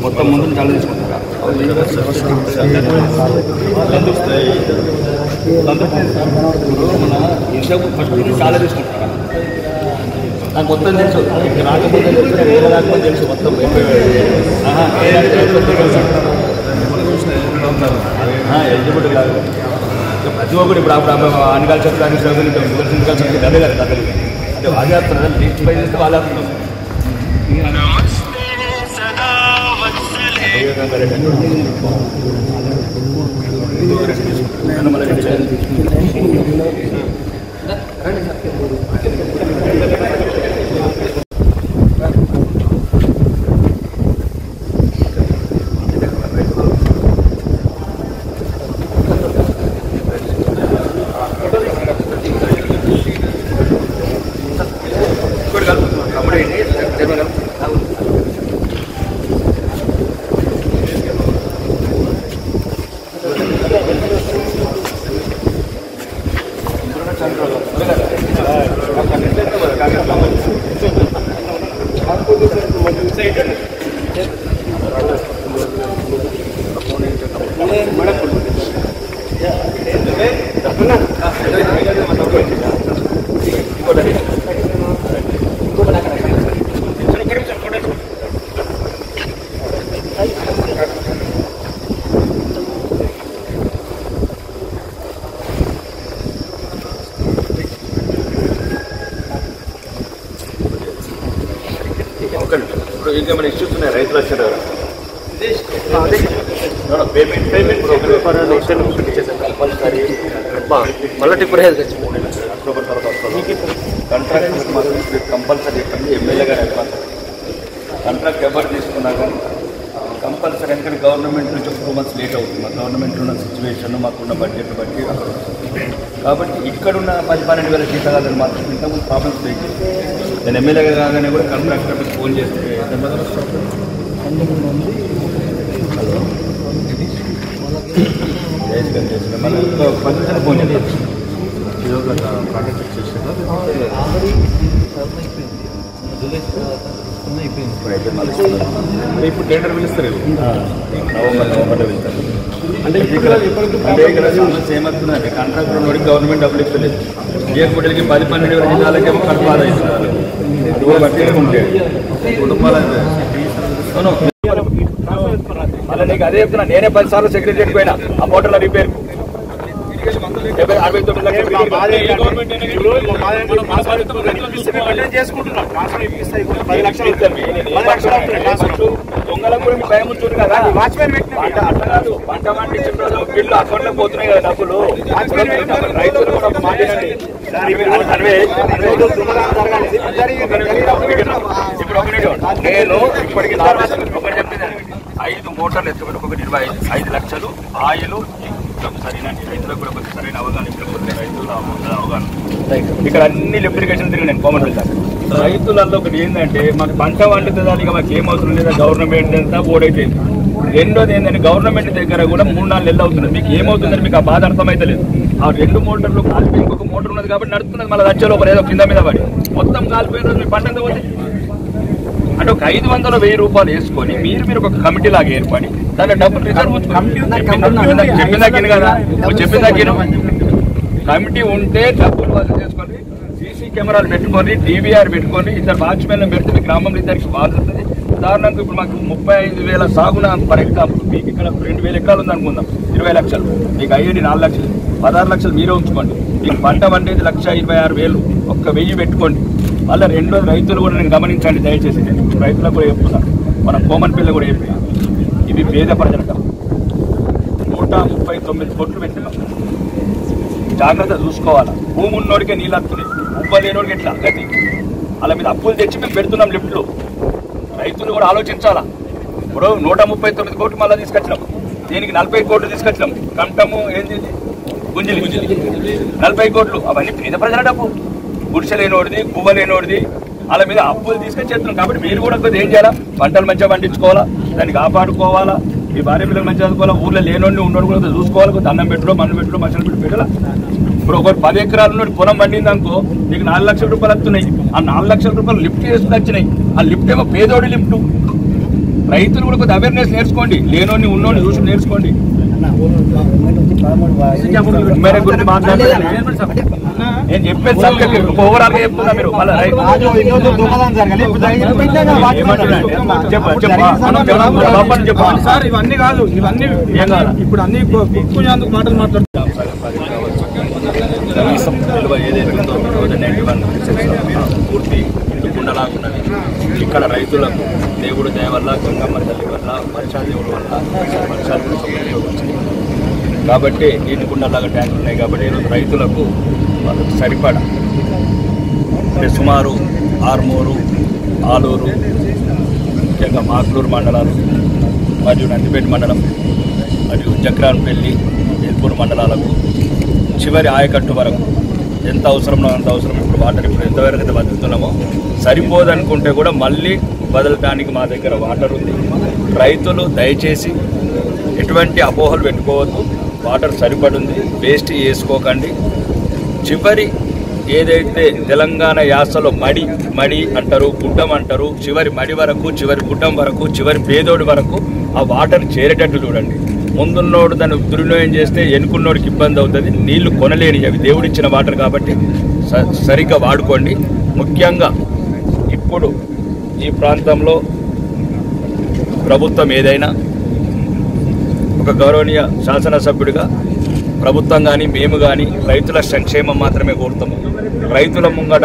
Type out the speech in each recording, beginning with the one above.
మొత్తం ముందు చాలా తీసుకుంటారా? మన ఇంట్లో ఫస్ట్ చాలా తీసుకుంటారా? నాకు మొత్తం తెలుసు, రాకపోతే తెలుసు, రాకపోతే తెలుసు మొత్తం ఎలిజిబుల్ కాదు. ప్రతి ఒక్కరు ఇప్పుడు అప్పుడు అన్నికాల చెట్లు అన్ని చెట్లు అదే కదా కథలు అంటే వాళ్ళే వస్తున్నారు లీస్ట్ ప్రైజ్ ఇస్తే వాళ్ళే వస్తున్నారు ఇప్పుడు ఇంకేమైనా ఇష్యూస్ ఉన్నాయి రైతులు వచ్చారు పేమెంట్ కంపల్సరీ మళ్ళీ టిప్పర్ అక్టోబర్ తర్వాత వస్తుంది కాంట్రాక్ట్ కంపల్సరీ చెప్పండి ఎమ్మెల్యే గారు కాంట్రాక్ట్ ఎవరు తీసుకున్నా కానీ కంపల్సరీ ఎందుకంటే గవర్నమెంట్ నుంచి 2 months లేట్ అవుతుంది మా గవర్నమెంట్లో ఉన్న సిచ్యువేషన్ మాకున్న బడ్జెట్ బట్టి కాబట్టి ఇక్కడున్న 10-12 వేల జీతాలను మాత్రం ఇంతకుముందు ప్రాబ్లమ్స్ ఫేస్ చేస్తాను నేను ఎమ్మెల్యేగా కాగానే కూడా కాంట్రాక్టర్కి ఫోన్ చేస్తే హలో మళ్ళీ పద్ధతిలో ఫోన్ చేస్తాను కాంట్రాక్ట్ చేస్తాను ఇప్పుడు టెండర్ పిలుస్తారు నవంబర్లో వెళ్తారు అంటే ఇక్కడ సమస్య ఏమవుతుందంటే కాంట్రాక్టర్ ఉన్నోడికి గవర్నమెంట్ డబ్బులు ఇస్తలేదు ఏర్పడికి 10-12 వేల జిల్లాలకేమో కడుపు ఆదా ఇస్తున్నారు అది కూడా బట్టి ఉంటాయి కుటుంబాల మళ్ళీ నీకు అదే చెప్తున్నా నేనే 10 సార్లు సెక్రటరీకి పోయినా ఆ మోటార్ల రిపేర్ 69 లక్షలు దొంగలకు కూడా భయం ఉంటుంది కదా అట్లా కాదు పంట పండించిన రోజు బిల్లు అకౌంట్లో పోతున్నాయి కదా డబ్బులు రైతులు కూడా మాట్లాడండి ఇప్పుడు నేను ఇప్పటికి ఒకటి చెప్పిందండి 5 మోటార్లు ఎత్తుకొని ఒకటి 25 లక్షలు ఆయిల్ సరేనండి రైతులకు కూడా కొంచెం సరైన అవగాహన రైతుల అవగాహన ఇక్కడ అన్ని లిఫ్టికేషన్ తిరిగి నేను కామన్ వెళ్తాను రైతులలో ఒకటి ఏంటంటే మాకు పంట వండుతుందా ఇక మాకు ఏమవుతుంది లేదా గవర్నమెంట్ అంతా బోర్డు అయిపోయింది రెండోది ఏంటంటే గవర్నమెంట్ దగ్గర కూడా 3-4 నెలలు అవుతుంది మీకు ఏమవుతుందని మీకు ఆ బాధ అర్థమైతే లేదు ఆ 2 మోటార్లు కాలిపోయి ఇంకొక మోటార్ ఉన్నది కాబట్టి నడుస్తున్నది మళ్ళీ లక్ష లోపల ఏదో కింద మీద పడి మొత్తం కాలిపోయిన రోజు మీ పంట ఎంత పోతే అంటే ఒక 500-1000 రూపాయలు వేసుకొని మీరు ఒక కమిటీ లాగా ఏర్పడి దాని డబ్బులు రిజర్వ్ చెప్పిందాకిను కదా చెప్పిందాకిను కమిటీ ఉంటే డబ్బులు వసూలు చేసుకొని సీసీ కెమెరాలు పెట్టుకొని టీవీఆర్ పెట్టుకొని 2 వాచ్మెన్లు పెడితే మీ గ్రామంలో 2 బాగుంటుంది ఉదాహరణకు ఇప్పుడు మాకు 35,000 సాగున ఫర్ ఎగ్జాంపుల్ మీకు ఇక్కడ 2,000 ఎకరాలు ఉంది అనుకుందాం 20 లక్షలు మీకు అయ్యేది 4 లక్షలు 16 లక్షలు మీరే ఉంచుకోండి మీకు పంట వండేది 1,26,000 ఒక్క 1000 పెట్టుకోండి మళ్ళీ రెండోది రైతులు కూడా నేను గమనించండి దయచేసి రైతులకు కూడా చెప్తున్నాను మన కోమన్ పిల్ల కూడా చెప్పి ఇవి పేద ప్రజల 139 కోట్లు పెట్టినాం జాగ్రత్త చూసుకోవాలా భూమి ఉన్నోడికే నీళ్ళు వస్తున్నాయి ఉబ్బలేనోడికి ఎట్లా గతి అలా మీద అప్పులు తెచ్చి మేము పెడుతున్నాం లిఫ్ట్లు రైతులు కూడా ఆలోచించాలా ఇప్పుడు 139 కోట్లు మళ్ళీ తీసుకొచ్చినాం దీనికి 40 కోట్లు తీసుకొచ్చినాం కంటము ఏంది గుంజిలి 40 కోట్లు అవన్నీ పేద ప్రజల డబ్బు గుడిసెలేనోడిది గువ్వలేనోడిది అలా మీద అప్పులు తీసుకొచ్చేస్తున్నాం కాబట్టి మీరు కూడా కొద్దిగా ఏం చేయాలా పంటలు మంచిగా పండించుకోవాలా దాన్ని కాపాడుకోవాలా మీ భార్య పిల్లలు మంచిగా చదువుకోవాలా ఊళ్ళో లేనోడిని ఉన్నోడు కూడా చూసుకోవాలి కొద్దిగా అన్నం పెట్టులో మన్ను పెట్టులో మనుషులు పెట్టి పెట్టాలా ఇప్పుడు ఒక 10 ఎకరాల నుండి పొలం పండింది అనుకో నీకు 4 లక్షల రూపాయలు వస్తున్నాయి ఆ 4 లక్షల రూపాయలు లిఫ్ట్ చేసుకుని వచ్చినాయి ఆ లిఫ్ట్ ఏమో పేదోడి లిఫ్ట్ రైతులు కూడా కొద్దిగా అవేర్నెస్ నేర్చుకోండి లేనోడిని ఉన్నోడిని చూసి నేర్చుకోండి గురించి మాట్లాడాలి నేను చెప్పేది సబ్జెక్ట్ ఓవరాల్ గా చెప్తున్నా మీరు సార్ ఇవన్నీ కాదు ఇవన్నీ ఇప్పుడు అన్ని మాటలు మాట్లాడుతున్నాం కనీసం విలువ ఏదైతే ఉందో 91 పూర్తి కుండలాగా ఉన్నది. ఇక్కడ రైతులకు దేవుడు దయ వల్ల, గంగమ్మ తల్లి వల్ల, వర్షాల దేవుడు వల్ల వర్షాలు వచ్చింది కాబట్టి నీటి కుండలాగా ట్యాంకులు ఉన్నాయి కాబట్టి ఈరోజు రైతులకు వాళ్ళకు సరిపడా అంటే సుమారు ఆర్మూరు, ఆలూరు, ముఖ్యంగా మాక్లూరు మండలాలు మరియు నందిపేట మండలం మరియు జక్రాన్పల్లి, ఎల్పూరు మండలాలకు చివరి ఆయకట్టు వరకు ఎంత అవసరమో అంత అవసరం. ఇప్పుడు వాటర్ ఇప్పుడు ఎంతవరకు అయితే వదులుతున్నామో సరిపోదనుకుంటే కూడా మళ్ళీ వదలడానికి మా దగ్గర వాటర్ ఉంది. రైతులు దయచేసి ఎటువంటి అపోహలు పెట్టుకోవద్దు. వాటర్ సరిపడుంది, వేస్ట్ చేసుకోకండి. చివరి ఏదైతే తెలంగాణ యాసలో మడి మడి అంటారు, గుడ్డం అంటారు, చివరి మడి వరకు, చివరి గుడ్డం వరకు, చివరి పేదోడి వరకు ఆ వాటర్ చేరేటట్టు చూడండి. ముందున్నోడు దాన్ని దుర్వినియోగం చేస్తే ఎన్నుకున్నోడికి ఇబ్బంది అవుతుంది. నీళ్లు కొనలేని అవి దేవుడిచ్చిన వాటర్ కాబట్టి సరిగ్గా వాడుకోండి. ముఖ్యంగా ఇప్పుడు ఈ ప్రాంతంలో ప్రభుత్వం ఏదైనా ఒక గౌరవనీయ శాసనసభ్యుడిగా ప్రభుత్వం కానీ మేము కానీ రైతుల సంక్షేమం మాత్రమే కోరుతాము. రైతుల ముంగట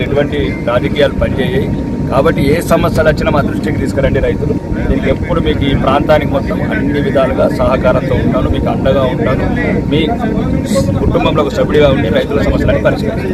ఎటువంటి రాజకీయాలు పనిచేయాయి కాబట్టి ఏ సమస్యలు వచ్చినా మా దృష్టికి తీసుకురండి రైతులు. నేను ఎప్పుడు మీకు ఈ ప్రాంతానికి మొత్తం అన్ని విధాలుగా సహకారంతో ఉంటాను, మీకు అండగా ఉంటాను. మీ కుటుంబంలో ఒక సభ్యుడిగా ఉండి రైతుల సమస్యలను పరిష్కరిస్తాను.